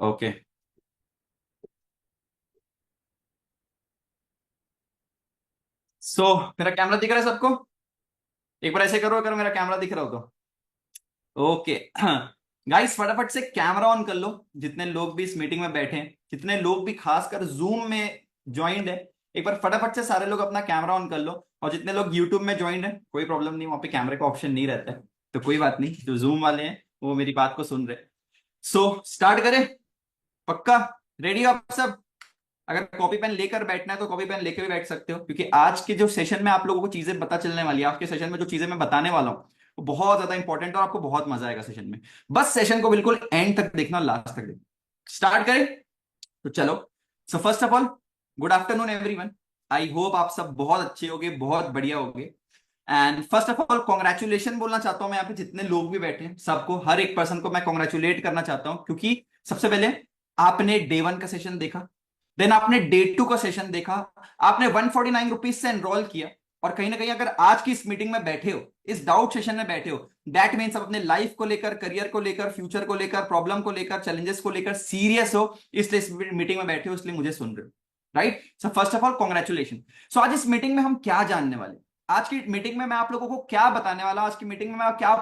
Okay. मेरा camera दिख रहा है सबको? एक बार ऐसे करो अगर मेरा कैमरा दिख रहा हो तो। ओके। गाइस फटाफट से कैमरा ऑन कर लो। जितने लोग भी इस मीटिंग में बैठे हैं, जितने लोग भी खासकर जूम में ज्वाइंड है, एक बार फटाफट से सारे लोग अपना कैमरा ऑन कर लो। और जितने लोग यूट्यूब में ज्वाइंड है, कोई प्रॉब्लम नहीं, वहां पे कैमरे का ऑप्शन नहीं रहता है, तो कोई बात नहीं, जो जूम वाले हैं वो मेरी बात को सुन रहे। स्टार्ट करें? पक्का? रेडी हो आप सब? अगर कॉपी पेन लेकर बैठना है तो कॉपी पेन लेकर भी बैठ सकते हो, क्योंकि आज के जो सेशन में आप लोगों को चीजें पता चलने वाली है, आपके सेशन में जो चीजें मैं बताने वाला हूं वो बहुत ज्यादा इंपॉर्टेंट है और आपको बहुत मजा आएगा सेशन में। बस सेशन को बिल्कुल एंड तक देखना, लास्ट तक देखना। स्टार्ट करें? तो चलो। First of all, good afternoon everyone. I hope आप सब बहुत अच्छे होगे, बहुत बढ़िया होगे। And first of all congratulation बोलना चाहता हूं मैं, यहाँ पे जितने लोग भी बैठे हैं सबको, हर एक पर्सन को मैं कॉन्ग्रेचुलेट करना चाहता हूं, क्योंकि सबसे पहले आपने डे वन का सेशन देखा, देन आपने डे टू का सेशन देखा, आपने 149 रुपीज से एनरोल किया, और कहीं ना कहीं अगर आज की इस मीटिंग में बैठे हो, इस डाउट सेशन में बैठे हो, दैट मीन्स आप अपने लाइफ को लेकर, करियर को लेकर, फ्यूचर को लेकर, प्रॉब्लम को लेकर, चैलेंजेस को लेकर सीरियस हो, इसलिए इस मीटिंग में बैठे हो, इसलिए मुझे सुन रहे हो। Right? So first of all congratulation. So आज इस मीटिंग में हम क्या जानने वाले, आज की मीटिंग में मैं आप लोगों को क्या बताने वाला हूं, आज की मीटिंग में मैं क्या,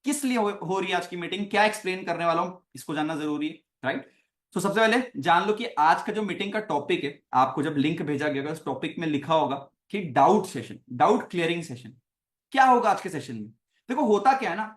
किस लिए हो रही है आज की मीटिंग, क्या एक्सप्लेन करने वाला हूं, इसको जानना जरूरी है। राइट? सबसे पहले जान लो कि आज का जो मीटिंग का टॉपिक है, आपको जब लिंक भेजा गया उस टॉपिक में लिखा होगा कि doubt session, doubt clearing session. क्या होगा आज के सेशन में? देखो होता क्या है ना,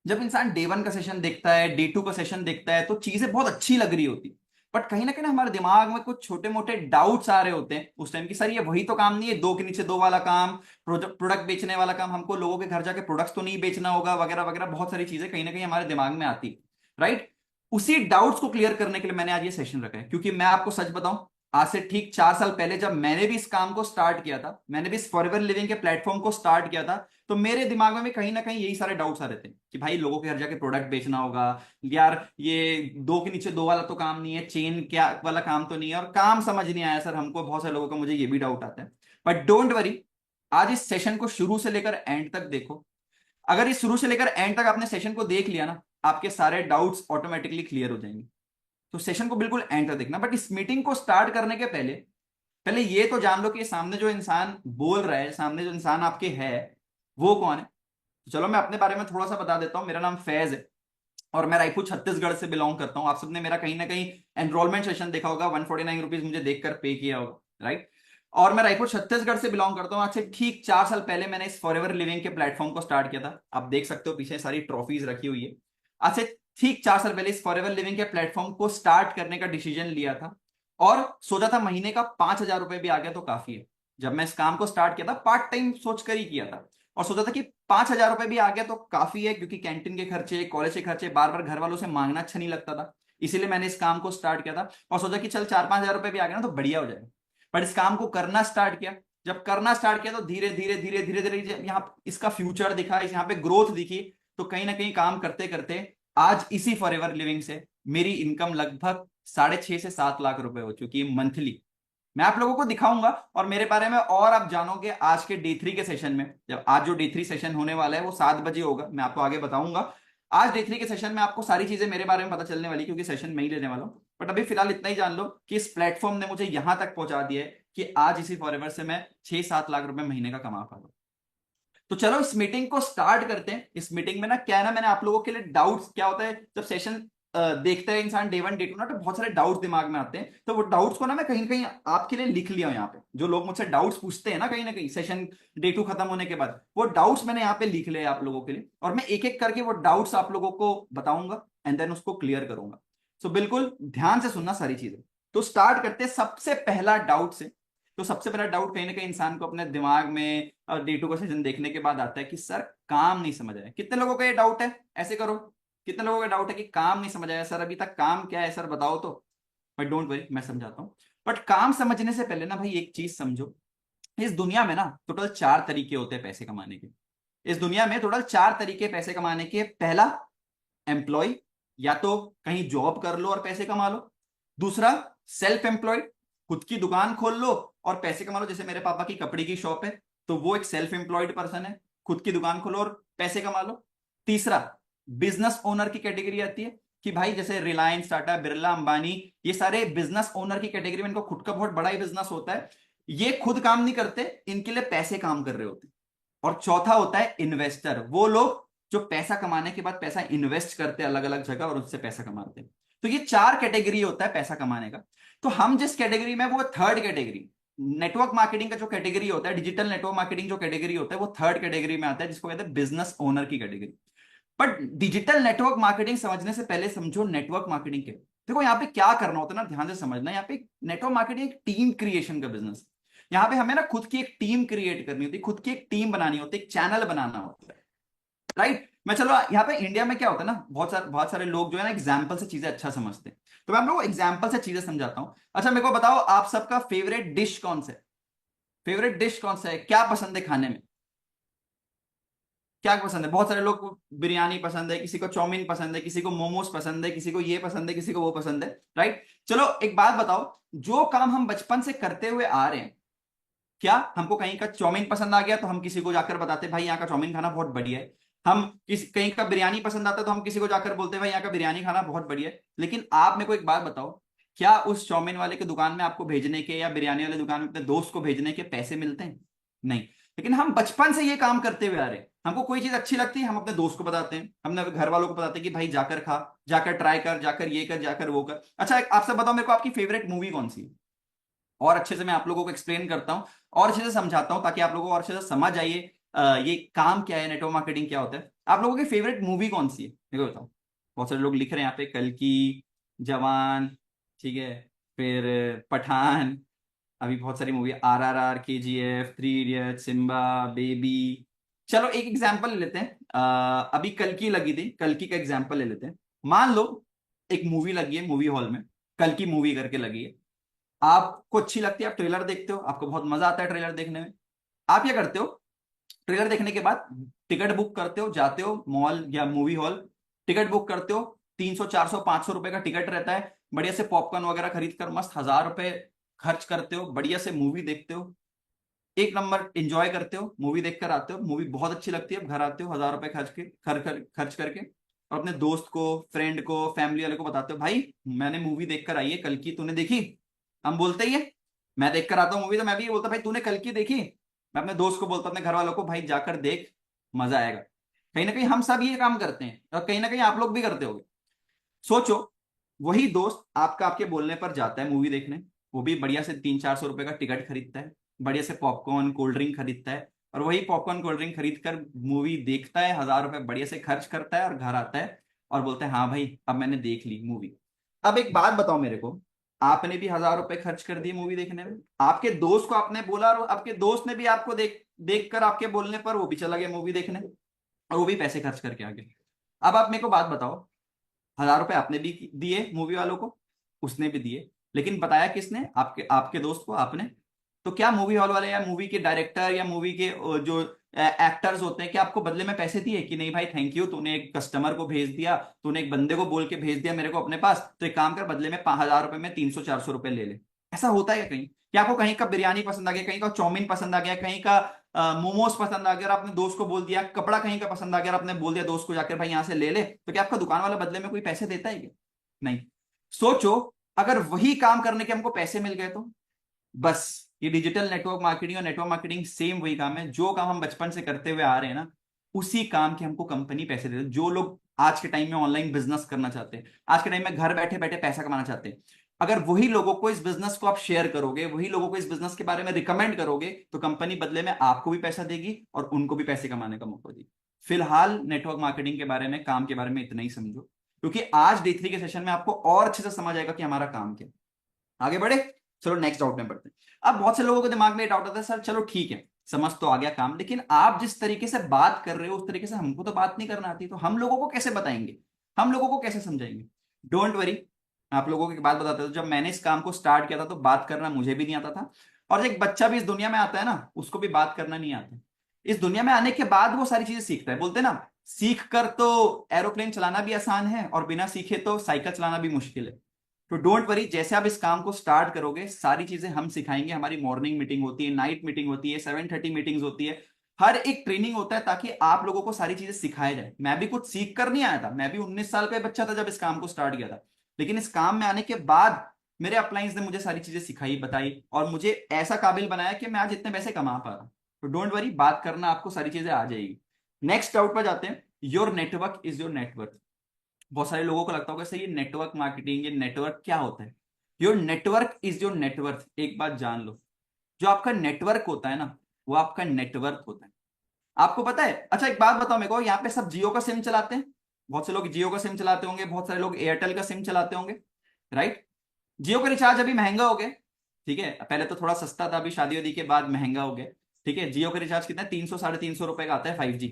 जब इंसान डे वन का सेशन देखता है, डे टू का सेशन देखता है, तो चीजें बहुत अच्छी लग रही होती, बट कहीं ना कहीं हमारे दिमाग में कुछ छोटे मोटे डाउट्स आ रहे होते हैं उस टाइम की, सर ये वही तो काम नहीं है, दो के नीचे दो वाला काम, प्रोडक्ट बेचने वाला काम, हमको लोगों के घर जाके प्रोडक्ट्स तो नहीं बेचना होगा, वगैरह वगैरह, बहुत सारी चीजें कहीं ना कहीं हमारे दिमाग में आती। राइट? उसी डाउट्स को क्लियर करने के लिए मैंने आज ये सेशन रखा है, क्योंकि मैं आपको सच बताऊं, आज से ठीक 4 साल पहले जब मैंने भी इस काम को स्टार्ट किया था, मैंने भी इस फॉरएवर लिविंग के प्लेटफॉर्म को स्टार्ट किया था, तो मेरे दिमाग में भी कहीं ना कहीं यही सारे डाउट्स आ रहे थे कि भाई लोगों के घर जाके प्रोडक्ट बेचना होगा, यार ये दो के नीचे दो वाला तो काम नहीं है, चेन क्या वाला काम तो नहीं है, और काम समझ नहीं आया सर हमको, बहुत सारे लोगों का, मुझे ये भी डाउट आता है। बट डोंट वरी, आज इस सेशन को शुरू से लेकर एंड तक देखो। अगर इस शुरू से लेकर एंड तक आपने सेशन को देख लिया ना, आपके सारे डाउट्स ऑटोमेटिकली क्लियर हो जाएंगे। तो सेशन को बिल्कुल एंड तक देखना। बट इस मीटिंग को स्टार्ट करने के पहले पहले ये तो जान लो कि सामने जो इंसान बोल रहा है, सामने जो इंसान आपके है, वो कौन है। तो चलो मैं अपने बारे में थोड़ा सा बता देता हूँ। मेरा नाम फैज है और मैं रायपुर छत्तीसगढ़ से बिलोंग करता हूँ। आप सबने मेरा कहीं ना कहीं एनरोलमेंट सेशन देखा होगा, 149 रुपीज मुझे देखकर पे किया होगा। राइट? और मैं रायपुर छत्तीसगढ़ से बिलोंग करता हूँ। आज से ठीक 4 साल पहले मैंने इस फॉरएवर लिविंग के प्लेटफॉर्म को स्टार्ट किया था। आप देख सकते हो पीछे सारी ट्रॉफीज रखी हुई है। आज से ठीक 4 साल पहले इस फॉरएवर लिविंग के प्लेटफॉर्म को स्टार्ट करने का डिसीजन लिया था, और सोचा था महीने का 5,000 रुपए भी आ गया तो काफी है। जब मैं इस काम को स्टार्ट किया था, पार्ट टाइम सोच कर ही किया था, और सोचा था कि 5,000 रुपए भी आ गया तो काफी है, क्योंकि कैंटीन के खर्चे, कॉलेज के खर्चे, बार बार घर वालों से मांगना अच्छा नहीं लगता था। इसीलिए मैंने इस काम को स्टार्ट किया था, और सोचा कि चल 4-5 हजार रुपए भी आ गया ना तो बढ़िया हो जाएगा। बट इस काम को करना स्टार्ट किया। जब करना स्टार्ट किया तो धीरे धीरे धीरे धीरे धीरे यहाँ इसका फ्यूचर दिखा, इस यहाँ पे ग्रोथ दिखी। तो कहीं ना कहीं काम करते करते आज इसी फॉरएवर लिविंग से मेरी इनकम लगभग 6.5 से 7 लाख रुपए हो चुकी है मंथली। मैं आप लोगों को दिखाऊंगा और मेरे बारे में और आप जानोगे आज के डे थ्री के सेशन में। जब आज जो डे थ्री सेशन होने वाला है वो 7 बजे होगा, मैं आपको आगे बताऊंगा। आज डे थ्री के सेशन में आपको सारी चीजें मेरे बारे में पता चलने वाली, क्योंकि सेशन में ही लेने वाला हूं। बट अभी फिलहाल इतना ही जान लो कि इस प्लेटफॉर्म ने मुझे यहां तक पहुंचा दिया है कि आज इसी फॉरएवर से मैं 6-7 लाख रुपए महीने का कमा पा रहा हूं। तो चलो इस मीटिंग को स्टार्ट करते हैं। इस मीटिंग में ना क्या है ना, मैंने आप लोगों के लिए डाउट्स, क्या होता है जब सेशन देखता है इंसान डे वन डे टू ना, तो बहुत सारे डाउट्स दिमाग में आते हैं, तो वो डाउट्स को ना मैं कहीं कहीं आपके लिए लिख लिया हूं यहाँ पे। जो लोग मुझसे डाउट्स पूछते हैं ना कहीं ना कहीं सेशन डे टू खत्म होने के बाद, वो डाउट्स मैंने यहाँ पे लिख लिया है आप लोगों के लिए, और मैं एक एक करके वो डाउट्स आप लोगों को बताऊंगा एंड देन उसको क्लियर करूंगा। सो बिल्कुल ध्यान से सुनना सारी चीजें। तो स्टार्ट करते हैं सबसे पहला डाउट से। तो सबसे पहला डाउट कहीं ना कहीं इंसान को अपने दिमाग में डे टू का सेशन देखने के बाद आता है कि सर काम नहीं समझ आया। कितने लोगों का ये डाउट है? ऐसे करो, कितने लोगों का डाउट है कि काम नहीं समझ आया सर, अभी तक काम क्या है सर बताओ तो। बट डोंट वरी, मैं समझाता हूँ। बट काम समझने से पहले ना भाई एक चीज समझो, इस दुनिया में ना टोटल 4 तरीके होते हैं पैसे कमाने के। इस दुनिया में टोटल 4 तरीके पैसे कमाने के। पहला, एम्प्लॉय, या तो कहीं जॉब कर लो और पैसे कमा लो। दूसरा, सेल्फ एम्प्लॉयड, खुद की दुकान खोल लो और पैसे कमा लो। जैसे मेरे पापा की कपड़े की शॉप है, तो वो एक सेल्फ एम्प्लॉयड पर्सन है, खुद की दुकान खोलो और पैसे कमा लो। तीसरा, बिजनेस ओनर की कैटेगरी आती है, कि भाई जैसे रिलायंस, टाटा, बिरला, अंबानी, ये सारे बिजनेस ओनर की कैटेगरी में, इनको खुद का बहुत बड़ा ही बिजनेस होता है, ये खुद काम नहीं करते, इनके लिए पैसे काम कर रहे होते हैं। और चौथा होता है इन्वेस्टर, वो लोग जो पैसा कमाने के बाद पैसा इन्वेस्ट करते हैं अलग अलग जगह और उससे पैसा कमाते हैं। तो ये चार कैटेगरी होता है पैसा कमाने का। तो हम जिस कैटेगरी में, वो थर्ड कैटेगरी, नेटवर्क मार्केटिंग का जो कैटेगरी होता है, डिजिटल नेटवर्क मार्केटिंग जो कैटेगरी होता है, वो थर्ड कैटेगरी में आता है, जिसको कहते हैं बिजनेस ओनर की category. But digital network marketing समझने से पहले समझो नेटवर्क मार्केटिंग के। देखो यहाँ पे क्या करना होता है ना, ध्यान से समझना। यहाँ पे नेटवर्क मार्केटिंग एक टीम क्रिएशन का बिजनेस। यहाँ पे हमें ना खुद की एक टीम क्रिएट करनी होती है, खुद की एक टीम बनानी होती है, एक चैनल बनाना होता है, राइट। मैं चलो यहाँ पे इंडिया में क्या होता है ना, बहुत सारे लोग जो है ना एग्जाम्पल से चीजें अच्छा समझते हैं। तो मैं आप लोगों को एग्जाम्पल से चीजें समझाता हूं। अच्छा मेरे को बताओ, आप सबका फेवरेट डिश कौन सा है? फेवरेट डिश कौन सा है? क्या पसंद है खाने में? क्या पसंद है? बहुत सारे लोग को बिरयानी पसंद है, किसी को चाउमीन पसंद है, किसी को मोमोज पसंद है, किसी को ये पसंद है, किसी को वो पसंद है, राइट। चलो एक बात बताओ, जो काम हम बचपन से करते हुए आ रहे हैं, क्या हमको कहीं का चाउमीन पसंद आ गया तो हम किसी को जाकर बताते भाई यहाँ का चाउमीन खाना बहुत बढ़िया है। हम कहीं का बिरयानी पसंद आता है तो हम किसी को जाकर बोलते हैं भाई यहाँ का बिरयानी खाना बहुत बढ़िया है। लेकिन आप मेरे को एक बात बताओ, क्या उस चाउमीन वाले के दुकान में आपको भेजने के, या बिरयानी वाले दुकान में अपने दोस्त को भेजने के पैसे मिलते हैं? नहीं। लेकिन हम बचपन से ये काम करते हुए आ रहे हैं, हमको कोई चीज अच्छी लगती है, हम अपने दोस्त को बताते हैं, हमने घर वालों को बताते हैं कि भाई जाकर खा, जाकर ट्राई कर, जाकर ये कर, जाकर वो कर। अच्छा एक आपसे बताओ, मेरे को आपकी फेवरेट मूवी कौन सी है? और अच्छे से मैं आप लोगों को एक्सप्लेन करता हूं, और अच्छे से समझाता हूं, ताकि आप लोगों को और अच्छे से समझ आइए ये काम क्या है, नेटवर्क मार्केटिंग क्या होता है। आप लोगों की फेवरेट मूवी कौन सी है मेरे को बताओ। बहुत सारे लोग लिख रहे हैं यहाँ पे, कल की, जवान, ठीक है, फिर पठान, अभी बहुत सारी movie, RRR, KGF, 3 idiot, Simmba, Baby. चलो एक एग्जांपल ले लेते हैं, अभी कल की लगी थी, कल की का एग्जांपल ले लेते हैं। मान लो एक मूवी लगी है मूवी हॉल में, कल की मूवी करके लगी है, आपको अच्छी लगती है, आप ट्रेलर देखते हो, आपको बहुत मजा आता है ट्रेलर देखने में। आप क्या करते हो? ट्रेलर देखने के बाद टिकट बुक करते हो, जाते हो मॉल या मूवी हॉल, टिकट बुक करते हो, 300 400 500 रुपए का टिकट रहता है, बढ़िया से पॉपकॉर्न वगैरह खरीद कर मस्त 1000 रुपए खर्च करते हो, बढ़िया से मूवी देखते हो, एक नंबर एंजॉय करते हो, मूवी देखकर आते हो, मूवी बहुत अच्छी लगती है, अब घर आते हो 1000 रुपए खर्च करके, और अपने दोस्त को, फ्रेंड को, फैमिली वाले को बताते हो भाई मैंने मूवी देखकर आई है कल की, तूने देखी? हम बोलते ही है, मैं देखकर आता हूँ मूवी तो मैं भी ये बोलता भाई तूने कल की देखी? मैं अपने दोस्त को बोलता हूँ, अपने घर वालों को, भाई जाकर देख, मजा आएगा। कहीं ना कहीं हम सब ये काम करते हैं, और कहीं ना कहीं आप लोग भी करते होगे। सोचो, वही दोस्त आपका आपके बोलने पर जाता है मूवी देखने, वो भी बढ़िया से 300 400 रुपए का टिकट खरीदता है, बढ़िया से पॉपकॉर्न कोल्ड ड्रिंक खरीदता है, और वही पॉपकॉर्न कोल्ड ड्रिंक खरीद कर मूवी देखता है, 1000 रुपए बढ़िया से खर्च करता है, और घर आता है और बोलता है हाँ भाई अब मैंने देख ली मूवी। अब एक बात बताओ मेरे को, आपने भी 1000 रुपए खर्च कर दिए मूवी देखने में, आपके दोस्त को आपने बोला, और आपके दोस्त ने भी आपको देख कर आपके बोलने पर वो भी चला गया मूवी देखने, और वो भी पैसे खर्च करके आ गया। अब आप मेरे को बात बताओ, 1000 रुपए आपने भी दिए मूवी वालों को, उसने भी दिए, लेकिन बताया किसने? आपके आपके दोस्त को, आपने। तो क्या मूवी हॉल वाले या मूवी के डायरेक्टर या मूवी के जो एक्टर्स होते हैं, क्या आपको बदले में पैसे दिए कि नहीं भाई थैंक यू, तूने एक कस्टमर को भेज दिया, तूने एक बंदे को बोल के भेज दिया मेरे को अपने पास, तो एक काम कर बदले में 5000 रुपए में 300 400 रुपए ले ले? ऐसा होता है क्या कहीं? क्या आपको कहीं का बिरयानी पसंद आ गया, कहीं का चाउमीन पसंद आ गया, कहीं का मोमोज पसंद आ गया, और आपने दोस्त को बोल दिया, कपड़ा कहीं का पसंद आ गया और आपने बोल दिया दोस्त को जाकर भाई यहां से ले ले, तो क्या आपका दुकान वाला बदले में कोई पैसे देता है क्या? नहीं। सोचो, अगर वही काम करने के हमको पैसे मिल गए तो? बस ये डिजिटल नेटवर्क मार्केटिंग और नेटवर्क मार्केटिंग सेम वही काम है, जो काम हम बचपन से करते हुए आ रहे हैं ना, उसी काम के हमको कंपनी पैसे देती है। जो लोग आज के टाइम में ऑनलाइन बिजनेस करना चाहते हैं, आज के टाइम में घर बैठे बैठे पैसा कमाना चाहते हैं, अगर वही लोगों को इस बिजनेस को आप शेयर करोगे, वही लोगों को इस बिजनेस के बारे में रिकमेंड करोगे, तो कंपनी बदले में आपको भी पैसा देगी और उनको भी पैसे कमाने का मौका देगी। फिलहाल नेटवर्क मार्केटिंग के बारे में, काम के बारे में इतना ही समझो, क्योंकि आज डे 3 के सेशन में आपको और अच्छे से समझ आएगा कि हमारा काम क्या है। आगे बढ़े, चलो नेक्स्ट डाउट में बढ़ते हैं। अब बहुत से लोगों के दिमाग में डाउट आता है, सर चलो ठीक है समझ तो आ गया काम, लेकिन आप जिस तरीके से बात कर रहे हो उस तरीके से हमको तो बात नहीं करना आती, तो हम लोगों को कैसे बताएंगे, हम लोगों को कैसे समझाएंगे? डोंट वरी, आप लोगों को एक बात बताते हो, जब मैंने इस काम को स्टार्ट किया था तो बात करना मुझे भी नहीं आता था, और जब एक बच्चा भी इस दुनिया में आता है ना, उसको भी बात करना नहीं आता। इस दुनिया में आने के बाद वो सारी चीजें सीखता है, बोलते हैं ना, सीख कर तो एरोप्लेन चलाना भी आसान है और बिना सीखे तो साइकिल चलाना भी मुश्किल है। तो डोंट वरी, जैसे आप इस काम को स्टार्ट करोगे सारी चीजें हम सिखाएंगे, हमारी मॉर्निंग मीटिंग होती है, नाइट मीटिंग होती है, 7:30 मीटिंग्स होती है, हर एक ट्रेनिंग होता है ताकि आप लोगों को सारी चीजें सिखाया जाए। मैं भी कुछ सीख कर नहीं आया था, मैं भी 19 साल का बच्चा था जब इस काम को स्टार्ट किया था, लेकिन इस काम में आने के बाद मेरे अपलाइंस ने मुझे सारी चीजें सिखाई, बताई और मुझे ऐसा काबिल बनाया कि मैं आज इतने पैसे कमा पा रहा हूं। तो डोंट वरी, बात करना आपको सारी चीजें आ जाएगी। नेक्स्ट डाउट पर जाते हैं। Your network is your network. बहुत सारे लोगों को लगता होगा सर ये नेटवर्क मार्केटिंग, ये नेटवर्क क्या होता है? Your network is your network. एक बात जान लो, जो आपका नेटवर्क होता है ना, वो आपका नेटवर्क होता है। आपको पता है? अच्छा एक बात बताओ मेरे को, यहाँ पे सब जियो का सिम चलाते हैं, बहुत से लोग जियो का सिम चलाते होंगे, बहुत सारे लोग एयरटेल का सिम चलाते होंगे, राइट? जियो का रिचार्ज अभी महंगा हो गया, ठीक है, पहले तो थोड़ा सस्ता था, अभी शादी वादी के बाद महंगा हो गया, ठीक है। जियो का रिचार्ज कितना है? 300 साढ़े 300 रुपए का आता है 5G।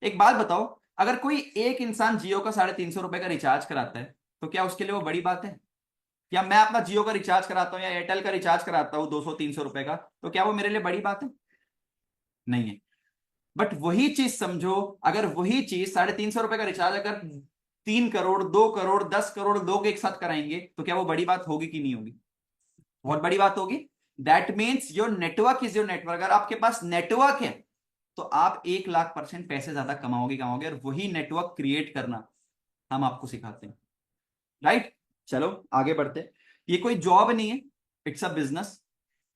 एक बात बताओ, अगर कोई एक इंसान जियो का ₹350 का रिचार्ज कराता है, तो क्या उसके लिए वो बड़ी बात है? या मैं अपना जियो का रिचार्ज कराता हूँ या एयरटेल का रिचार्ज कराता हूँ 200 300 रुपए का, तो क्या वो मेरे लिए बड़ी बात है? नहीं है। बट वही चीज समझो, अगर वही चीज ₹350 का रिचार्ज अगर 3 करोड़ 2 करोड़ 10 करोड़ लोग एक साथ कराएंगे, तो क्या वो बड़ी बात होगी कि नहीं होगी? बहुत बड़ी बात होगी। That means your network is your network. अगर आपके पास नेटवर्क है तो आप 1,00,000% पैसे ज्यादा कमाओगे कमाओगे, और वही नेटवर्क क्रिएट करना हम आपको सिखाते हैं, राइट? चलो आगे बढ़ते हैं। ये कोई जॉब नहीं है, इट्स अ बिजनेस।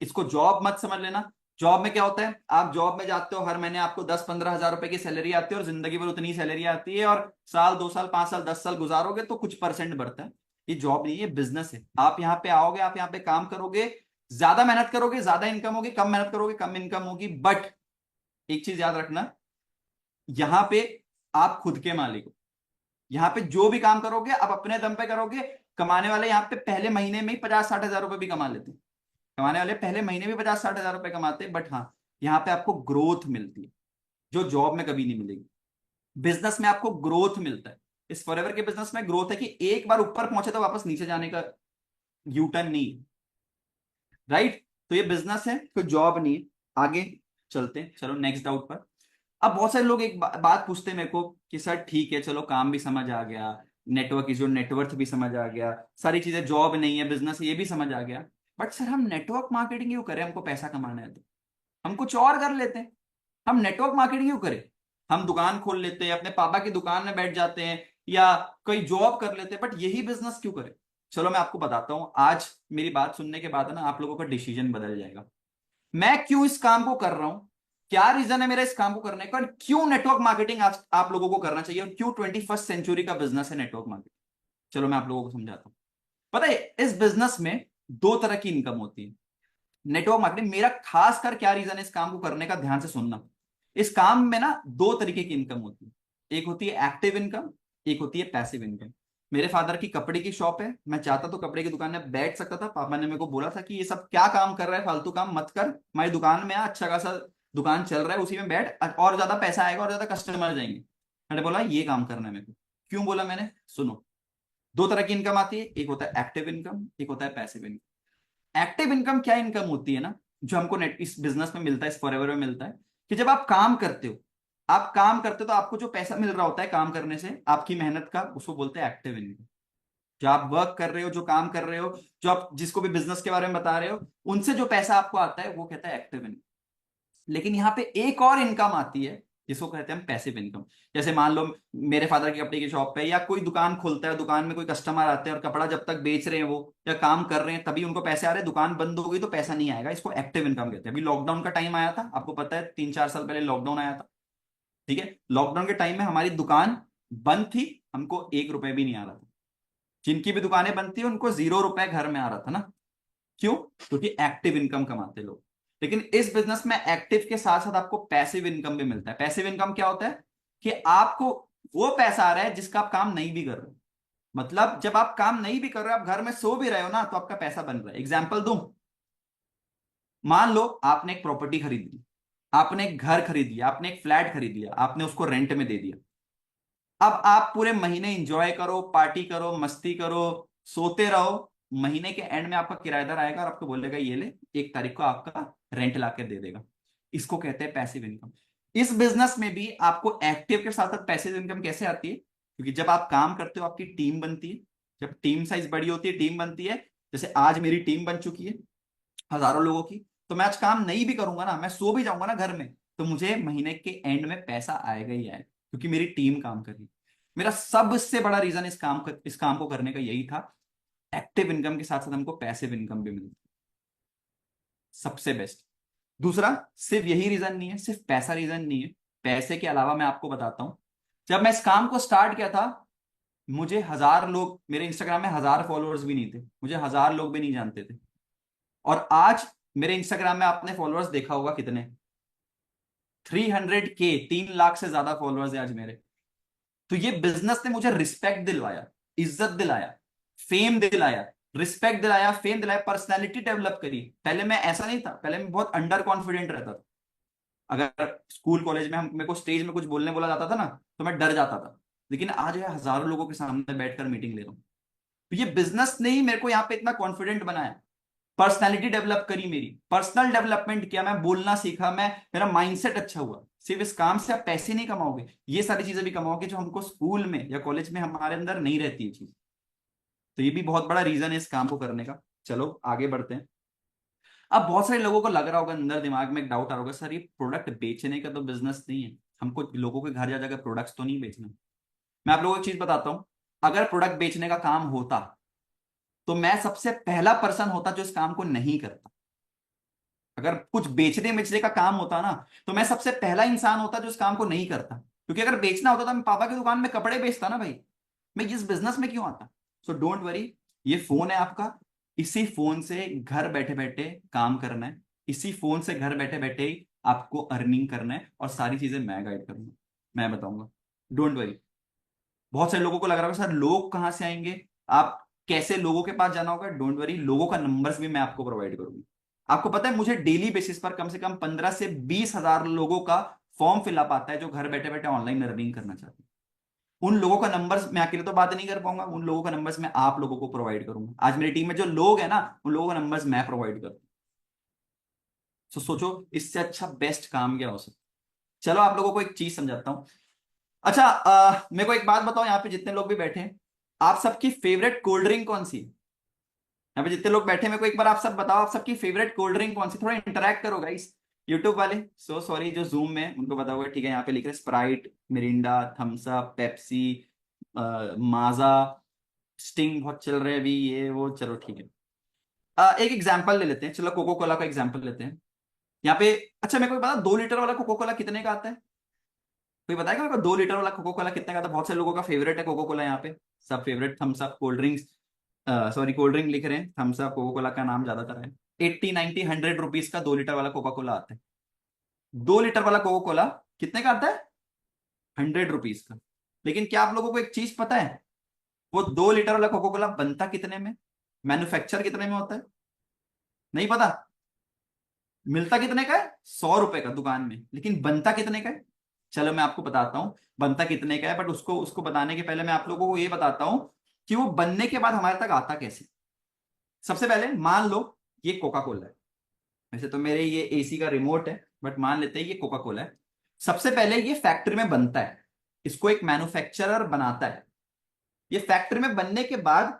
इसको जॉब मत समझ लेना। जॉब में क्या होता है, आप जॉब में जाते हो, हर महीने आपको 10-15 हज़ार रुपए की सैलरी आती है और जिंदगी भर उतनी सैलरी आती है, और साल 2 साल 5 साल 10 साल गुजारोगे तो कुछ परसेंट बढ़ता है। ये जॉब नहीं है, बिजनेस है। आप यहाँ पे आओगे, आप यहाँ पे काम करोगे, ज्यादा मेहनत करोगे ज्यादा इनकम होगी, कम मेहनत करोगे कम इनकम होगी। बट एक चीज याद रखना, यहाँ पे आप खुद के मालिक हो। यहाँ पे जो भी काम करोगे आप अपने दम पे करोगे। कमाने वाले यहाँ पे पहले महीने में ही 50-60 हज़ार रुपए भी कमा लेते हैं। कमाने वाले पहले महीने में 50-60 हज़ार रुपए कमाते हैं, बट हाँ, यहाँ पे आपको ग्रोथ मिलती है जो जॉब में कभी नहीं मिलेगी। बिजनेस में आपको ग्रोथ मिलता है। इस फॉरएवर के बिजनेस में ग्रोथ है कि एक बार ऊपर पहुंचे तो वापस नीचे जाने का यू टर्न नहीं, राइट? तो ये बिजनेस है, कोई जॉब नहीं है। आगे चलते हैं, चलो नेक्स्ट डाउट पर। अब बहुत सारे लोग एक बात पूछते हैं मेरे को कि सर ठीक है, चलो काम भी समझ आ गया, नेटवर्क इज योर नेटवर्थ भी समझ आ गया, सारी चीजें, जॉब नहीं है बिजनेस ये भी समझ आ गया, बट सर हम नेटवर्क मार्केटिंग क्यों करें? हमको पैसा कमाना है तो हम कुछ और कर लेते हैं। हम नेटवर्क मार्केटिंग क्यों करें? हम दुकान खोल लेते हैं, अपने पापा की दुकान में बैठ जाते हैं, या कोई जॉब कर लेते हैं, बट यही बिजनेस क्यों करें? चलो मैं आपको बताता हूं। आज मेरी बात सुनने के बाद ना आप लोगों का डिसीजन बदल जाएगा। मैं क्यों इस काम को कर रहा हूं, क्या रीजन है मेरा इस काम को करने का, और क्यों नेटवर्क मार्केटिंग आज आप लोगों को करना चाहिए, और क्यों 21st सेंचुरी का बिजनेस है नेटवर्क मार्केटिंग। चलो मैं आप लोगों को समझाता हूं। पता है इस बिजनेस में दो तरह की इनकम होती है। नेटवर्क मार्केटिंग, मेरा खास कर क्या रीजन है इस काम को करने का, ध्यान से सुनना। इस काम में ना दो तरीके की इनकम होती है। एक होती है एक्टिव इनकम, एक होती है पैसिव इनकम। मेरे फादर की कपड़े की शॉप है, मैं चाहता तो कपड़े की दुकान में बैठ सकता था, पापा ने मेरे को बोला था कि ये सब क्या काम कर रहा है, फालतू काम मत कर, हमारी दुकान में आ, अच्छा खासा दुकान चल रहा है उसी में बैठ, और ज्यादा पैसा आएगा और ज्यादा कस्टमर जाएंगे। मैंने बोला ये काम करना है मेरे को। क्यों बोला मैंने? सुनो। दो तरह की इनकम आती है, एक होता है एक्टिव इनकम, एक होता है पैसिव इनकम। एक्टिव इनकम क्या इनकम होती है ना, जो हमको नेट इस बिजनेस में मिलता है, इस फॉरएवर में मिलता है, कि जब आप काम करते हो, आप काम करते हो तो आपको जो पैसा मिल रहा होता है काम करने से, आपकी मेहनत का, उसको बोलते हैं एक्टिव इनकम। जो आप वर्क कर रहे हो, जो काम कर रहे हो, जो आप जिसको भी बिजनेस के बारे में बता रहे हो, उनसे जो पैसा आपको आता है वो कहता है एक्टिव इनकम। लेकिन यहाँ पे एक और इनकम आती है जिसको कहते हैं पैसिव इनकम। जैसे मान लो मेरे फादर की कपड़े की शॉप पे, या कोई दुकान खोलता है, दुकान में कोई कस्टमर आते हैं और कपड़ा जब तक बेच रहे हैं वो, या काम कर रहे हैं, तभी उनको पैसे आ रहे हैं, दुकान बंद हो गई तो पैसा नहीं आएगा, इसको एक्टिव इनकम कहते हैं। अभी लॉकडाउन का टाइम आया था, आपको पता है 3-4 साल पहले लॉकडाउन आया था, ठीक है। लॉकडाउन के टाइम में हमारी दुकान बंद थी, हमको 1 रुपए भी नहीं आ रहा था। जिनकी भी दुकानें बंद थी उनको 0 रुपए घर में आ रहा था ना। क्यों? क्योंकि एक्टिव इनकम कमाते लोग। लेकिन इस बिजनेस में एक्टिव के साथ साथ आपको पैसिव इनकम भी मिलता है। पैसिव इनकम क्या होता है कि आपको वो पैसा आ रहा है जिसका आप काम नहीं भी कर रहे हो। मतलब जब आप काम नहीं भी कर रहे हो, आप घर में सो भी रहे हो ना, तो आपका पैसा बन रहा है। एग्जाम्पल दूं, मान लो आपने एक प्रॉपर्टी खरीद ली, आपने एक घर खरीद लिया, आपने एक फ्लैट खरीद लिया, आपने उसको रेंट में दे दिया। अब आप पूरे महीने एंजॉय करो, पार्टी करो, मस्ती करो, सोते रहो। महीने के एंड में आपका किराएदार आएगा और आपको बोलेगा ये ले, 1 तारीख को आपका रेंट ला के दे देगा। इसको कहते हैं पैसिव इनकम। इस बिजनेस में भी आपको एक्टिव के साथ साथ पैसिव इनकम कैसे आती है? क्योंकि जब आप काम करते हो आपकी टीम बनती है। जब टीम साइज बड़ी होती है, टीम बनती है। जैसे आज मेरी टीम बन चुकी है हजारों लोगों की, तो मैं आज काम नहीं भी करूंगा ना, मैं सो भी जाऊंगा ना घर में, तो मुझे महीने के एंड में पैसा आएगा ही आएगा, क्योंकि मेरी टीम काम कर रही है। मेरा सबसे बड़ा रीजन इस काम को करने का यही था। एक्टिव इनकम के साथ साथ हमको पैसिव इनकम भी मिलती, सबसे बेस्ट। दूसरा, सिर्फ यही रीजन नहीं है, सिर्फ पैसा रीजन नहीं है, पैसे के अलावा मैं आपको बताता हूं, जब मैं इस काम को स्टार्ट किया था, मुझे 1000 लोग, मेरे इंस्टाग्राम में 1000 फॉलोअर्स भी नहीं थे, मुझे 1000 लोग भी नहीं जानते थे। और आज मेरे इंस्टाग्राम में आपने फॉलोअर्स देखा होगा कितने, 300K, 3 लाख से ज्यादा फॉलोअर्स है आज मेरे। तो ये बिजनेस ने मुझे रिस्पेक्ट दिलवाया, इज्जत दिलाया, फेम दिलाया, रिस्पेक्ट दिलाया, फेम दिलाया, पर्सनैलिटी डेवलप करी। पहले मैं ऐसा नहीं था, पहले मैं बहुत अंडर कॉन्फिडेंट रहता था। अगर स्कूल कॉलेज में हम मेरे को स्टेज में कुछ बोलने बोला जाता था ना, तो मैं डर जाता था। लेकिन आज है 1000 लोगों के सामने बैठकर मीटिंग ले रहा हूं। तो ये बिजनेस ने ही मेरे को यहाँ पे इतना कॉन्फिडेंट बनाया, पर्सनैलिटी डेवलप करी, मेरी पर्सनल डेवलपमेंट किया, मैं बोलना सीखा, मैं मेरा माइंडसेट अच्छा हुआ। सिर्फ इस काम से आप पैसे नहीं कमाओगे, ये सारी चीजें भी कमाओगे जो हमको स्कूल में या कॉलेज में हमारे अंदर नहीं रहती है चीज। तो ये भी बहुत बड़ा रीजन है इस काम को करने का। चलो आगे बढ़ते हैं। अब बहुत सारे लोगों को लग रहा होगा, अंदर दिमाग में एक डाउट आ रहा होगा, सर ये प्रोडक्ट बेचने का तो बिजनेस नहीं है, हमको लोगों के घर जा जाकर प्रोडक्ट्स तो नहीं बेचना। मैं आप लोगों को एक चीज बताता हूं, अगर प्रोडक्ट बेचने का काम होता तो मैं सबसे पहला पर्सन होता जो इस काम को नहीं करता। अगर कुछ बेचने बेचने का काम होता ना, तो मैं सबसे पहला इंसान होता जो इस काम को नहीं करता। क्योंकि अगर बेचना होता तो मैं पापा की दुकान में कपड़े बेचता ना भाई, मैं इस बिजनेस में क्यों आता। सो डोंट वरी, ये फोन है आपका, इसी फोन से घर बैठे बैठे काम करना है, इसी फोन से घर बैठे बैठे ही आपको अर्निंग करना है, और सारी चीजें मैं गाइड करूंगा, मैं बताऊंगा। Don't worry. बहुत सारे लोगों को लग रहा होगा सर लोग कहां से आएंगे, आप कैसे लोगों के पास जाना होगा। डोंट वरी, लोगों का नंबर्स भी मैं आपको प्रोवाइड करूंगा। आपको पता है मुझे डेली बेसिस पर कम से कम 15 से 20 हजार लोगों का फॉर्म फिलअप आता है जो घर बैठे बैठे ऑनलाइन अर्निंग करना चाहते हैं। उन लोगों का नंबर्स मैं अकेले तो बात नहीं कर पाऊंगा, उन लोगों का नंबर्स मैं आप लोगों को प्रोवाइड करूंगा। आज मेरी टीम में जो लोग हैं ना, उन लोगों का नंबर्स मैं प्रोवाइड करूंगा। तो सोचो इससे अच्छा बेस्ट काम क्या हो सकता। चलो आप लोगों को एक चीज समझाता हूं। अच्छा, मेरे को एक बात बताओ, यहाँ पे जितने लोग भी बैठे हैं, आप सबकी फेवरेट कोल्ड ड्रिंक कौन सी है? यहाँ पे जितने लोग बैठे हैं, मेरे को एक बार आप सब बताओ, आप सबकी फेवरेट कोल्ड ड्रिंक कौन सी? थोड़ा इंटरेक्ट करो गाइस। यूट्यूब वाले सो सॉरी, जो जूम में उनको बताओगे, ठीक है। यहाँ पे लिख रहे Sprite, Mirinda, Thums Up, Pepsi, Maaza, Sting बहुत चल रहे हैं अभी, ये वो, चलो ठीक है। एक एग्जाम्पल ले लेते हैं, चलो कोको कोला का एग्जाम्पल लेते हैं यहाँ पे। अच्छा मेरे को बता, 2 लीटर वाला कोको कोला कितने का आता है? कोई बताएगा मेरे को, 2 लीटर वाला कोको कोला कितने का था? बहुत से लोगों का फेवरेट है कोको कोला यहाँ पे, सब favourite. Thums up, cold drinks, sorry cold drink लिख रहे हैं, थम्स अप, कोको कोला का नाम ज्यादातर है। 80, 90, 100 रुपीज का 2 लीटर वाला कोका कोला आता है। 2 लीटर वाला कोको कोला कितने का आता है? 100 रुपीज का। लेकिन क्या आप लोगों को एक चीज पता है, वो 2 लीटर वाला कोको कोला बनता कितने में, मैन्युफैक्चर कितने में होता है? नहीं पता। मिलता कितने का है? 100 रुपए का दुकान में, लेकिन बनता कितने का है? चलो मैं आपको बताता हूं बनता कितने का है, बट उसको उसको बताने के पहले मैं आप लोगों को ये बताता हूं कि वो बनने के बाद हमारे तक आता कैसे। सबसे पहले मान लो ये कोका कोला है, वैसे तो मेरे ये एसी का रिमोट है, बट मान लेते हैं ये कोका कोला है। सबसे पहले ये फैक्ट्री में बनता है, इसको एक मैन्युफैक्चरर बनाता है। ये फैक्ट्री में बनने के बाद,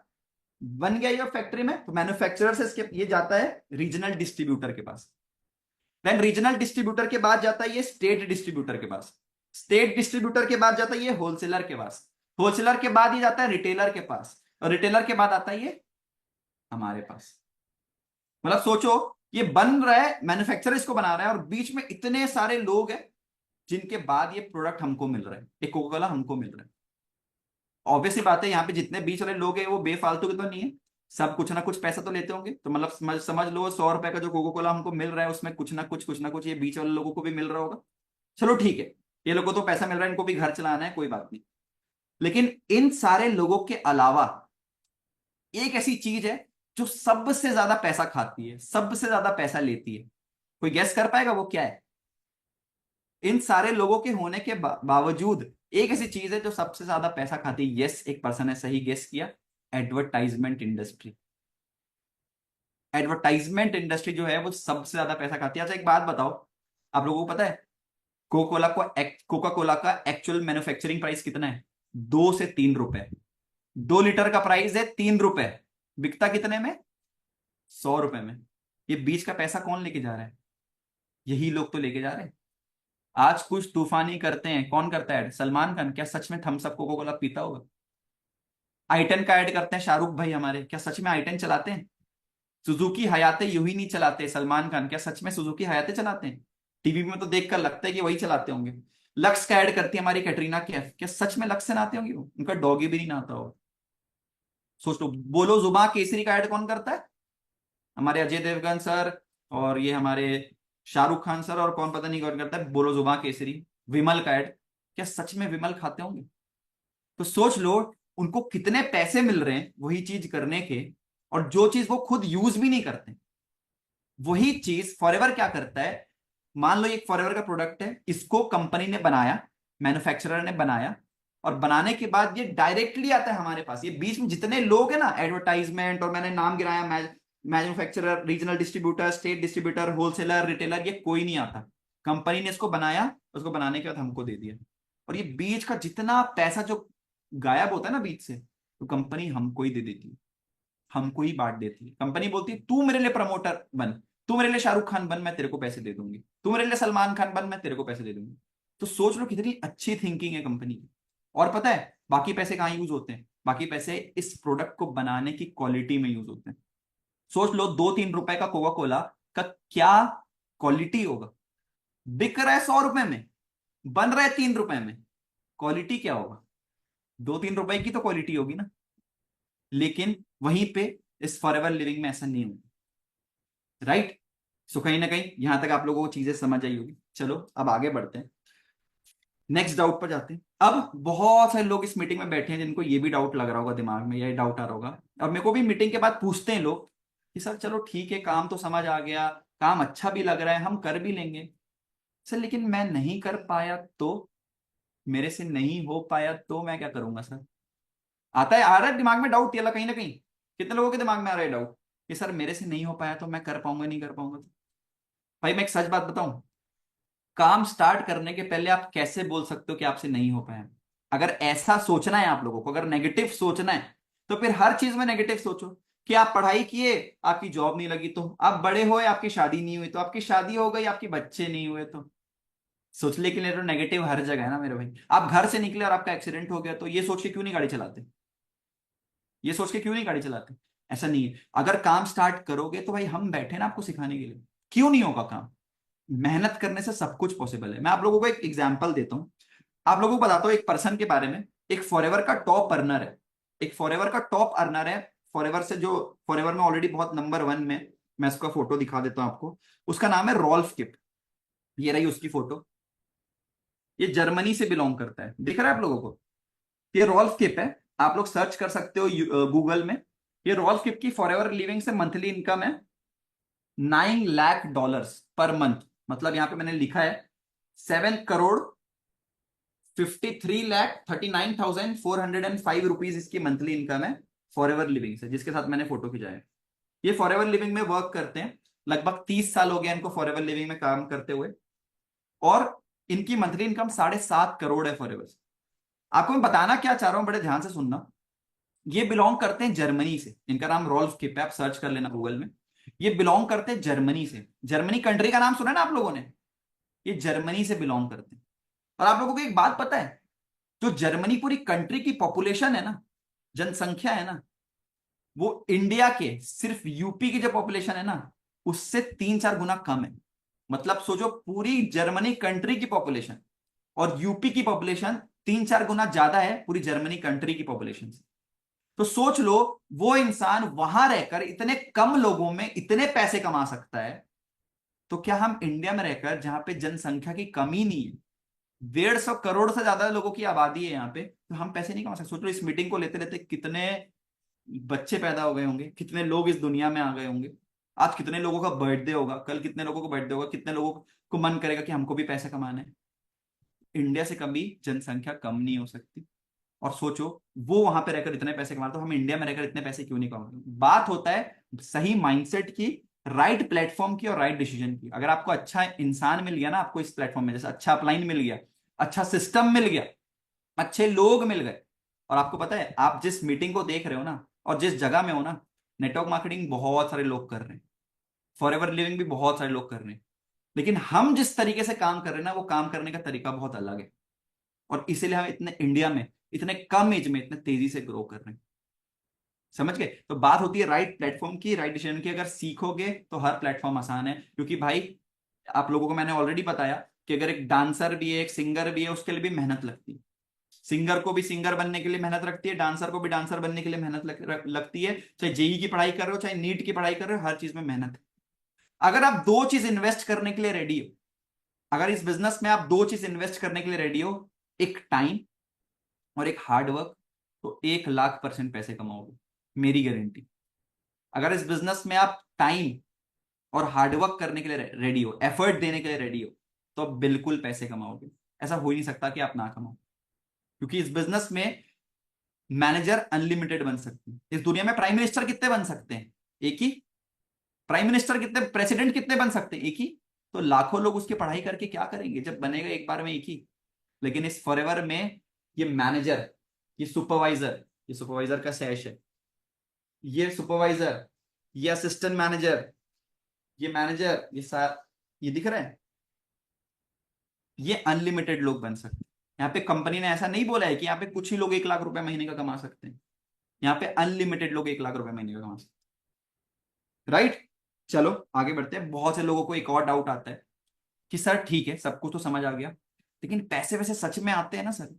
बन गया ये फैक्ट्री में, तो मैन्युफैक्चरर से इसके ये जाता है रीजनल डिस्ट्रीब्यूटर के पास। देन रीजनल डिस्ट्रीब्यूटर के बाद जाता है ये स्टेट डिस्ट्रीब्यूटर के पास। स्टेट डिस्ट्रीब्यूटर के बाद जाता है ये होलसेलर के पास। होलसेलर के बाद ये जाता है रिटेलर के पास, और रिटेलर के बाद आता है ये हमारे पास। मतलब सोचो, ये बन रहा है, मैन्युफैक्चरर इसको बना रहा है, और बीच में इतने सारे लोग हैं जिनके बाद ये प्रोडक्ट हमको मिल रहा है, एक कोका कोला हमको मिल रहा है। ऑब्वियसली बात है, यहाँ पे जितने बीच वाले लोग हैं वो बेफालतू के तो नहीं है, सब कुछ ना कुछ पैसा तो लेते होंगे। तो मतलब समझ लो 100 रुपए का जो कोको कोला हमको मिल रहा है, उसमें कुछ ना कुछ ये बीच वाले लोगों को भी मिल रहा होगा। चलो ठीक है, ये लोगों को तो पैसा मिल रहा है, इनको भी घर चलाना है, कोई बात नहीं। लेकिन इन सारे लोगों के अलावा एक ऐसी चीज है जो सबसे ज्यादा पैसा खाती है, सबसे ज्यादा पैसा लेती है। कोई गेस कर पाएगा वो क्या है? इन सारे लोगों के होने के बावजूद एक ऐसी चीज है जो सबसे ज्यादा पैसा खाती है। यस, एक पर्सन ने सही गेस किया, एडवर्टाइजमेंट इंडस्ट्री। एडवर्टाइजमेंट इंडस्ट्री जो है वो सबसे ज्यादा पैसा खाती है। अच्छा एक बात बताओ, आप लोगों को पता है कोका कोला का एक्चुअल मैन्युफैक्चरिंग प्राइस कितना है? 2 से 3 रुपए। 2 लीटर का प्राइस है 3 रुपए, बिकता कितने में? 100 रुपए में। ये बीच का पैसा कौन लेके जा रहा है? यही लोग तो लेके जा रहे हैं। आज कुछ तूफानी करते हैं, कौन करता है ऐड? सलमान खान। क्या सच में थम्स अप कोका कोला पीता होगा? आई10 का ऐड करते हैं शाहरुख भाई हमारे, क्या सच में आई10 चलाते हैं? सुजुकी हयाते यूं ही नहीं चलाते सलमान खान, क्या सच में सुजुकी हयाते चलाते हैं? टीवी में तो देखकर लगता है कि वही चलाते होंगे। लक्स का ऐड करती है हमारी कैटरीना कैफ, क्या सच में लक्स से नहाते होंगे वो? उनका डॉगी भी नहीं नहाता होगा। सोच लो। बोलो जुबान केसरी का ऐड कौन करता है? हमारे अजय देवगन सर, और ये हमारे शाहरुख खान सर, और कौन पता नहीं कौन करता है बोलो जुबान केसरी। विमल का ऐड, क्या सच में विमल खाते होंगे? तो सोच लो उनको कितने पैसे मिल रहे हैं वही चीज करने के, और जो चीज वो खुद यूज भी नहीं करते वही चीज फॉरएवर क्या करता है। मान लो एक फॉरएवर का प्रोडक्ट है, इसको कंपनी ने बनाया, मैन्युफैक्चरर ने बनाया, और बनाने के बाद ये डायरेक्टली आता है हमारे पास। ये बीच में जितने लोग हैं ना, एडवर्टाइजमेंट, और मैंने नाम गिराया, manufacturer, regional distributor, state distributor, wholesaler, retailer, ये कोई नहीं आता। कंपनी ने इसको बनाया, उसको बनाने के बाद हमको दे दिया। और ये बीच का जितना पैसा जो गायब होता है ना बीच से, तो कंपनी हमको ही दे देती है, हमको ही बांट देती है। कंपनी बोलती है तू मेरे लिए प्रमोटर बन, तू मेरे लिए शाहरुख खान बन, मैं तेरे को पैसे दे दूंगी, तू मेरे लिए सलमान खान बन, मैं तेरे को पैसे दे दूंगी। तो सोच लो कितनी अच्छी थिंकिंग है कंपनी की। और पता है बाकी पैसे कहाँ यूज होते हैं? बाकी पैसे इस प्रोडक्ट को बनाने की क्वालिटी में यूज होते हैं। सोच लो 2-3 रुपए का कोका कोला का क्या क्वालिटी होगा। बिक रहा है 100 रुपए में, बन रहा है 3 रुपए में, क्वालिटी क्या होगा? 2-3 रुपए की तो क्वालिटी होगी ना। लेकिन वहीं पे इस फॉरएवर लिविंग में ऐसा नहीं होगा। राइट। सो कहीं ना कहीं यहां तक आप लोगों को चीजें समझ आई होगी। चलो अब आगे बढ़ते हैं, नेक्स्ट डाउट पर जाते हैं। अब बहुत सारे लोग इस मीटिंग में बैठे हैं जिनको ये भी डाउट लग रहा होगा, दिमाग में यही डाउट आ रहा होगा, और मेरे को भी मीटिंग के बाद पूछते हैं लोग कि सर चलो ठीक है, काम तो समझ आ गया, काम अच्छा भी लग रहा है, हम कर भी लेंगे सर, लेकिन मैं नहीं कर पाया तो, मेरे से नहीं हो पाया तो मैं क्या करूंगा सर? आता है, आ रहा है दिमाग में डाउट ये वाला कहीं ना कहीं? कितने लोगों के दिमाग में आ रहा है डाउट कि सर मेरे से नहीं हो पाया तो मैं कर पाऊंगा नहीं कर पाऊंगा? तो भाई मैं एक सच बात बताऊं, काम स्टार्ट करने के पहले आप कैसे बोल सकते हो कि आपसे नहीं हो पाया? अगर ऐसा सोचना है आप लोगों को, अगर नेगेटिव सोचना है, तो फिर हर चीज में नेगेटिव सोचो। कि आप पढ़ाई किए, आपकी जॉब नहीं लगी तो, आप बड़े हुए आपकी शादी नहीं हुई तो, आपकी शादी हो गई आपके बच्चे नहीं हुए तो। सोचने के लिए तो नेगेटिव हर जगह है ना मेरे भाई। आप घर से निकले और आपका एक्सीडेंट हो गया तो ये सोच के क्यों नहीं गाड़ी चलाते? ये सोच के क्यों नहीं गाड़ी चलाते? ऐसा नहीं है। अगर काम स्टार्ट करोगे तो भाई हम बैठे ना आपको सिखाने के लिए। क्यों नहीं होगा काम? मेहनत करने से सब कुछ पॉसिबल है। मैं आप लोगों को एक एग्जांपल देता हूं, आप लोगों को बताता हूं एक पर्सन के बारे में। एक फॉरएवर का टॉप अर्नर है, एक फॉरएवर का टॉप अर्नर है। फॉरएवर से जो, फॉरएवर में ऑलरेडी बहुत नंबर 1 में, मैं उसका फोटो दिखा देता हूं आपको। उसका नाम है रॉल्फ किप। ये रही उसकी फोटो। ये जर्मनी से बिलोंग करता है, दिख रहा है आप लोगों को? ये रॉल्फ किप है। आप लोग सर्च कर सकते हो गूगल में। ये रॉल्फ किप की फॉरएवर लिविंग से मंथली इनकम है $9 लाख पर मंथ। मतलब यहां पे मैंने लिखा है 7 करोड़ 53 लाख 39,405 रुपीज इसकी मंथली इनकम है फॉरएवर लिविंग से, जिसके साथ मैंने फोटो खिंचाया है। ये फॉरएवर लिविंग में वर्क करते हैं, लगभग 30 साल हो गया इनको फॉरएवर लिविंग में काम करते हुए, और इनकी मंथली इनकम 7.5 करोड़ है फॉरएवर से। आपको मैं बताना क्या चाह रहा हूं, बड़े ध्यान से सुनना। ये बिलोंग करते हैं जर्मनी से, इनका नाम रॉल्फ किप है, आप सर्च कर लेना गूगल में। ये बिलोंग करते हैं जर्मनी से। जर्मनी कंट्री का नाम सुना है ना आप लोगों ने? ये जर्मनी से बिलोंग करते हैं। और आप लोगों को एक बात पता है, जो जर्मनी पूरी कंट्री की पॉपुलेशन है ना, जनसंख्या है ना, वो इंडिया के सिर्फ यूपी की जो पॉपुलेशन है ना, उससे 3-4 गुना कम है। मतलब सोचो पूरी जर्मनी कंट्री की पॉपुलेशन और यूपी की पॉपुलेशन 3-4 गुना ज्यादा है पूरी जर्मनी कंट्री की पॉपुलेशन से। तो सोच लो वो इंसान वहां रहकर इतने कम लोगों में इतने पैसे कमा सकता है, तो क्या हम इंडिया में रहकर जहां पे जनसंख्या की कमी नहीं है, 150 करोड़ से ज्यादा लोगों की आबादी है यहाँ पे, तो हम पैसे नहीं कमा सकते? सोच लो इस मीटिंग को लेते लेते कितने बच्चे पैदा हो गए होंगे, कितने लोग इस दुनिया में आ गए होंगे। आज कितने लोगों का बर्थडे होगा, कल कितने लोगों का बर्थडे होगा, कितने लोगों को मन करेगा कि हमको भी पैसा कमाना है। इंडिया से कभी जनसंख्या कम नहीं हो सकती। और सोचो वो वहां पे रहकर इतने पैसे कमाते, तो हम इंडिया में रहकर इतने पैसे क्यों नहीं कमाते? बात होता है सही माइंडसेट की, राइट प्लेटफॉर्म की, और राइट डिसीजन की। अगर आपको अच्छा इंसान मिल गया ना आपको इस प्लेटफॉर्म में, जैसे अच्छा अपलाइन मिल गया, अच्छा सिस्टम मिल गया, अच्छे लोग मिल गए, और आपको पता है आप जिस मीटिंग को देख रहे हो ना और जिस जगह में हो ना, नेटवर्क मार्केटिंग बहुत सारे लोग कर रहे हैं, फॉरएवर लिविंग भी बहुत सारे लोग कर रहे हैं। लेकिन हम जिस तरीके से काम कर रहे हैं ना, वो काम करने का तरीका बहुत अलग है। और इसीलिए हम इतने इंडिया में इतने कम एज में इतने तेजी से ग्रो कर रहे हैं। समझ गए? तो बात होती है राइट प्लेटफॉर्म की, राइट डिसीजन की। अगर सीखोगे तो हर प्लेटफॉर्म आसान है, क्योंकि भाई आप लोगों को मैंने ऑलरेडी बताया कि अगर एक डांसर भी है, एक सिंगर भी है, उसके लिए भी मेहनत लगती है। सिंगर को भी सिंगर बनने के लिए मेहनत लगती है, डांसर को भी डांसर बनने के लिए मेहनत लगती है। चाहे जेई की पढ़ाई कर रहे हो, चाहे नीट की पढ़ाई कर रहे हो, हर चीज में मेहनत है। अगर आप दो चीज इन्वेस्ट करने के लिए रेडी हो, अगर इस बिजनेस में आप दो चीज इन्वेस्ट करने के लिए रेडी हो, एक टाइम और एक हार्ड वर्क, तो 1,00,000% पैसे कमाओगे, मेरी गारंटी। अगर इस बिजनेस में आप टाइम और हार्डवर्क करने के लिए रेडी हो, एफर्ट देने के लिए रेडी हो, तो आप बिल्कुल पैसे कमाओगे। ऐसा हो ही नहीं सकता कि आप ना कमाओ, क्योंकि इस बिजनेस में मैनेजर अनलिमिटेड बन सकते हैं। इस दुनिया में प्राइम मिनिस्टर कितने बन सकते हैं? एक ही। प्राइम मिनिस्टर कितने, प्रेसिडेंट कितने बन सकते हैं? एक ही। तो लाखों लोग उसकी पढ़ाई करके क्या करेंगे जब बनेगा एक बार में एक ही। लेकिन इस फॉरएवर में ये मैनेजर, ये सुपरवाइजर का सैश है, ये सुपरवाइजर, ये असिस्टेंट मैनेजर, ये मैनेजर, ये दिख रहा है, ये अनलिमिटेड लोग बन सकते हैं। यहाँ पे कंपनी ने ऐसा नहीं बोला है कि यहाँ पे कुछ ही लोग 1,00,000 रुपए महीने का कमा सकते हैं। यहाँ पे अनलिमिटेड लोग 1,00,000 रुपए महीने का कमा सकते हैं। राइट? चलो आगे बढ़ते हैं। बहुत से लोगों को एक और डाउट आता है कि सर ठीक है, सब कुछ तो समझ आ गया, लेकिन पैसे वैसे सच में आते हैं ना सर?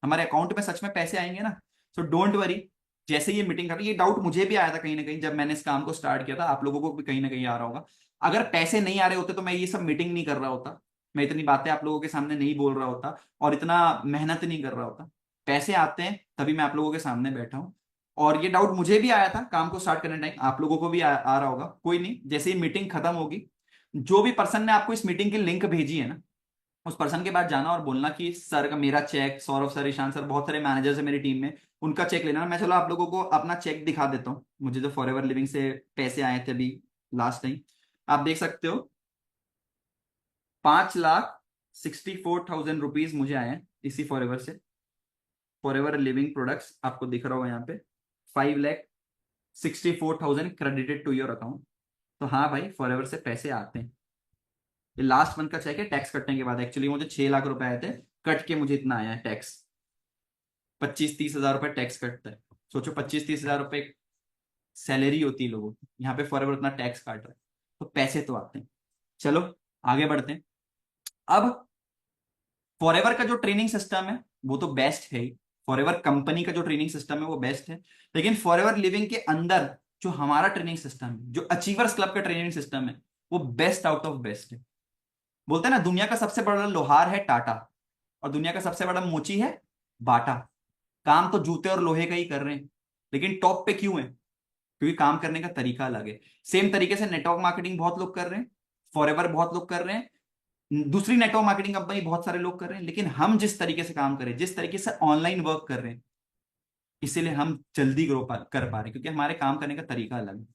हमारे अकाउंट में सच में पैसे आएंगे ना? So don't worry. जैसे ये मीटिंग कर रही, ये डाउट मुझे भी आया था कहीं ना कहीं जब मैंने इस काम को स्टार्ट किया था, आप लोगों को भी कहीं ना कहीं आ रहा होगा। अगर पैसे नहीं आ रहे होते तो मैं ये सब मीटिंग नहीं कर रहा होता, मैं इतनी बातें आप लोगों के सामने नहीं बोल रहा होता, और इतना मेहनत नहीं कर रहा होता। पैसे आते हैं तभी मैं आप लोगों के सामने बैठा हूं। और ये डाउट मुझे भी आया था काम को स्टार्ट करने टाइम, आप लोगों को भी आ रहा होगा। कोई नहीं, जैसे ही मीटिंग खत्म होगी, जो भी पर्सन ने आपको इस मीटिंग की लिंक भेजी है ना, उस पर्सन के पास जाना और बोलना कि सर का मेरा check, Saurabh sir, Ishan sir, बहुत सारे मैनेजर्स है मेरी टीम में, उनका चेक लेना। मैं चलो आप लोगों को अपना चेक दिखा देता हूँ, मुझे जो फॉरएवर लिविंग से पैसे आए थे अभी लास्ट टाइम, आप देख सकते हो। 5,64,000 रुपीज मुझे आए हैं इसी फॉरएवर से। फॉरएवर लिविंग प्रोडक्ट्स आपको दिख रहा होगा यहाँ पे, 5,64,000 क्रेडिटेड टू योर अकाउंट। तो हाँ भाई, फॉरएवर से पैसे आते हैं। ये लास्ट मंथ का चेक है, टैक्स कटने के बाद। एक्चुअली मुझे 6,00,000 रुपए आए थे, कट के मुझे इतना आया है टैक्स। 25-30 हजार रुपए टैक्स कटता है। सोचो, 25-30 हजार रुपए सैलरी होती है लोगों की, यहाँ पे फॉरएवर उतना टैक्स काट रहा है, तो पैसे तो आते हैं। चलो आगे बढ़ते हैं। अब फॉरएवर का जो ट्रेनिंग सिस्टम है वो तो बेस्ट है ही, फॉरएवर कंपनी का जो ट्रेनिंग सिस्टम है वो बेस्ट है। लेकिन फॉरएवर लिविंग के अंदर जो हमारा ट्रेनिंग सिस्टम है, जो अचीवर्स क्लब का ट्रेनिंग सिस्टम है, वो बेस्ट आउट ऑफ बेस्ट है। बोलते हैं ना, दुनिया का सबसे बड़ा लोहार है टाटा, और दुनिया का सबसे बड़ा मोची है बाटा। काम तो जूते और लोहे का ही कर रहे हैं, लेकिन टॉप पे क्यों है? क्योंकि काम करने का तरीका अलग है। सेम तरीके से नेटवर्क मार्केटिंग बहुत लोग कर रहे हैं, फॉरएवर बहुत लोग कर रहे हैं, दूसरी नेटवर्क मार्केटिंग कंपनी बहुत सारे लोग कर रहे हैं, लेकिन हम जिस तरीके से काम करें, जिस तरीके से ऑनलाइन वर्क कर रहे हैं, इसीलिए हम जल्दी ग्रो कर पा रहे हैं, क्योंकि हमारे काम करने का तरीका अलग है।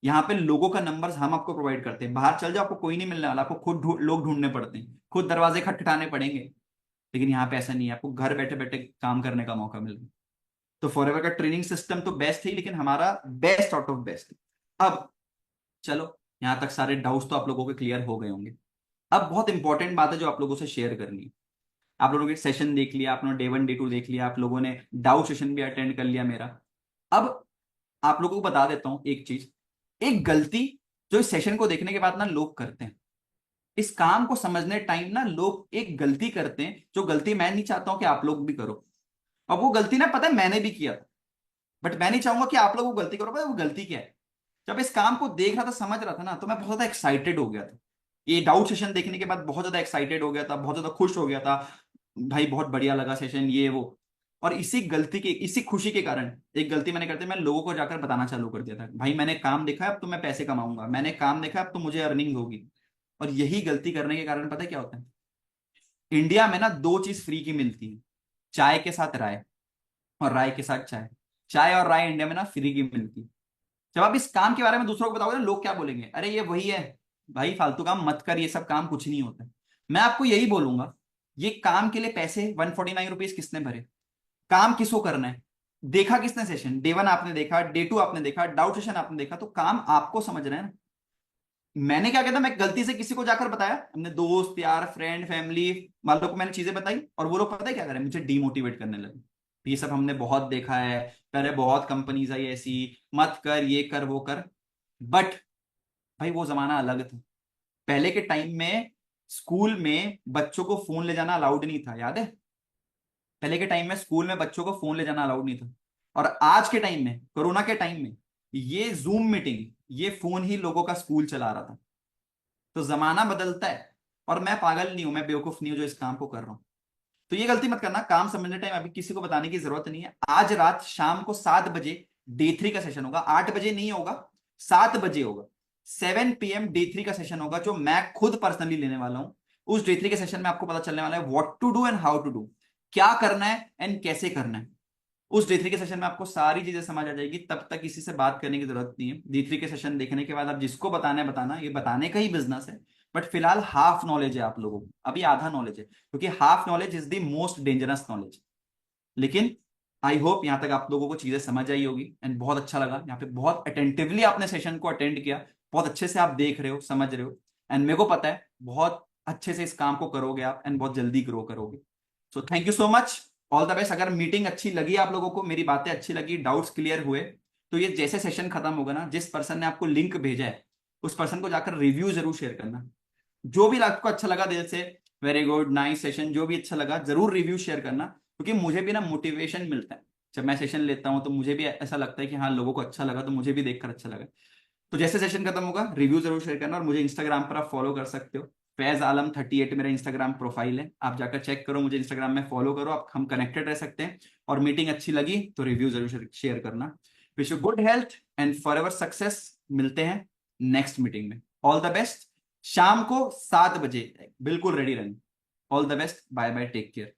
यहाँ पे लोगों का नंबर्स हम आपको प्रोवाइड करते हैं। बाहर चल जाओ, आपको कोई नहीं मिलने वाला, आपको खुद लोग ढूंढने पड़ते हैं, खुद दरवाजे खटखटाने पड़ेंगे। लेकिन यहाँ पे ऐसा नहीं है, आपको घर बैठे बैठे काम करने का मौका मिल रहा है। तो फॉरएवर का ट्रेनिंग सिस्टम तो बेस्ट है, लेकिन हमारा बेस्ट आउट ऑफ बेस्ट है। अब चलो, यहां तक सारे डाउट्स तो आप लोगों के क्लियर हो गए होंगे। अब बहुत इंपॉर्टेंट बात है जो आप लोगों से शेयर करनी है। आप लोगों ने सेशन देख लिया, आप लोगों ने डे 1 डे 2 देख लिया, आप लोगों ने डाउट सेशन भी अटेंड कर लिया मेरा। अब आप लोगों को बता देता हूं एक चीज, एक गलती जो इस सेशन को देखने के बाद ना लोग करते हैं, इस काम को समझने टाइम ना लोग एक गलती करते हैं, जो गलती मैं नहीं चाहता हूं कि आप लोग भी करो। अब वो गलती ना, पता है मैंने भी किया था, बट मैं नहीं चाहूंगा कि आप लोग वो गलती करो। पता है वो गलती क्या है? जब इस काम को देख रहा था, समझ रहा था ना, तो मैं बहुत ज्यादा एक्साइटेड हो गया था। ये डाउट सेशन देखने के बाद बहुत ज्यादा एक्साइटेड हो गया था, बहुत ज्यादा खुश हो गया था। भाई बहुत बढ़िया लगा सेशन, ये वो। और इसी गलती के, इसी खुशी के कारण एक गलती मैंने करते, मैं लोगों को जाकर बताना चालू कर दिया था, भाई मैंने काम देखा है, अब तो मैं पैसे कमाऊंगा, मैंने काम देखा है, अब तो मुझे अर्निंग होगी। और यही गलती करने के कारण पता है क्या होता है? इंडिया में ना दो चीज फ्री की मिलती है, चाय के साथ राय, और राय के साथ चाय। चाय और राय इंडिया में ना फ्री की मिलती है। जब आप इस काम के बारे में दूसरों को बताओगे ना, लोग क्या बोलेंगे? अरे ये वही है, भाई फालतू काम मत कर, ये सब काम कुछ नहीं होता है। मैं आपको यही बोलूंगा, ये काम के लिए पैसे 149 रुपीज किसने भरे? काम किसको करना है? देखा किसने सेशन? डे 1 आपने देखा, डे 2 आपने देखा, डाउट सेशन आपने देखा, तो काम आपको समझना है ना। मैंने क्या किया था, मैं गलती से किसी को जाकर बताया, अपने दोस्त यार फ्रेंड फैमिली वालों को मैंने चीजें बताई, और वो लोग पता है क्या करें, मुझे डीमोटिवेट करने लगे। ये सब हमने बहुत देखा है, पहले बहुत कंपनीज आई ऐसी, मत कर, ये कर वो कर। बट भाई वो जमाना अलग था। पहले के टाइम में स्कूल में बच्चों को फोन ले जाना अलाउड नहीं था, याद है? पहले के टाइम में स्कूल में बच्चों को फोन ले जाना अलाउड नहीं था। और आज के टाइम में, कोरोना के टाइम में, ये जूम मीटिंग, ये फोन ही लोगों का स्कूल चला रहा था। तो जमाना बदलता है, और मैं पागल नहीं हूं, मैं बेवकूफ नहीं हूं जो इस काम को कर रहा हूं। तो ये गलती मत करना, काम समझने टाइम अभी किसी को बताने की जरूरत नहीं है। आज रात शाम को 7 बजे डे 3 का सेशन होगा, 8 बजे नहीं होगा, 7 बजे होगा। 7 PM डे 3 का सेशन होगा, जो मैं खुद पर्सनली लेने वाला हूं। उस डे 3 के सेशन में आपको पता चलने वाला है what to do and how to do, क्या करना है एंड कैसे करना है। उस डे 3 के सेशन में आपको सारी चीजें समझ आ जाएगी, तब तक किसी से बात करने की जरूरत नहीं है। डे 3 के सेशन देखने के बाद आप जिसको बताना है बताना, ये बताने का ही बिजनेस है। बट फिलहाल हाफ नॉलेज है आप लोगों को, अभी आधा नॉलेज है, क्योंकि half knowledge is the most dangerous knowledge. लेकिन आई होप यहां तक आप लोगों को चीजें समझ आई होगी, एंड बहुत अच्छा लगा यहाँ पे, बहुत अटेंटिवली आपने सेशन को अटेंड किया, बहुत अच्छे से आप देख रहे हो, समझ रहे हो। एंड मेरे को पता है बहुत अच्छे से इस काम को करोगे आप, एंड बहुत जल्दी ग्रो करोगे। So thank you so much, all the best. अगर मीटिंग अच्छी लगी आप लोगों को, मेरी बातें अच्छी लगी, डाउट्स क्लियर हुए, तो ये जैसे सेशन खत्म होगा ना, जिस पर्सन ने आपको लिंक भेजा है उस पर्सन को जाकर रिव्यू जरूर शेयर करना। जो भी आपको अच्छा लगा दिल से, वेरी गुड, नाइस सेशन, जो भी अच्छा लगा जरूर रिव्यू शेयर करना, क्योंकि मुझे भी ना मोटिवेशन मिलता है जब मैं सेशन लेता हूं, तो मुझे भी ऐसा लगता है कि हाँ लोगों को अच्छा लगा, तो मुझे भी देखकर अच्छा लगा। तो जैसे सेशन खत्म होगा रिव्यू जरूर शेयर करना, और मुझे इंस्टाग्राम पर आप फॉलो कर सकते हो। फैज आलम 38 मेरा इंस्टाग्राम प्रोफाइल है, आप जाकर चेक करो, मुझे इंस्टाग्राम में फॉलो करो, आप हम कनेक्टेड रह सकते हैं। और मीटिंग अच्छी लगी तो रिव्यू जरूर शेयर करना। Wish you good health and forever success. मिलते हैं नेक्स्ट मीटिंग में, ऑल द बेस्ट। शाम को 7 बजे बिल्कुल रेडी रहना। All the best, bye bye, take care.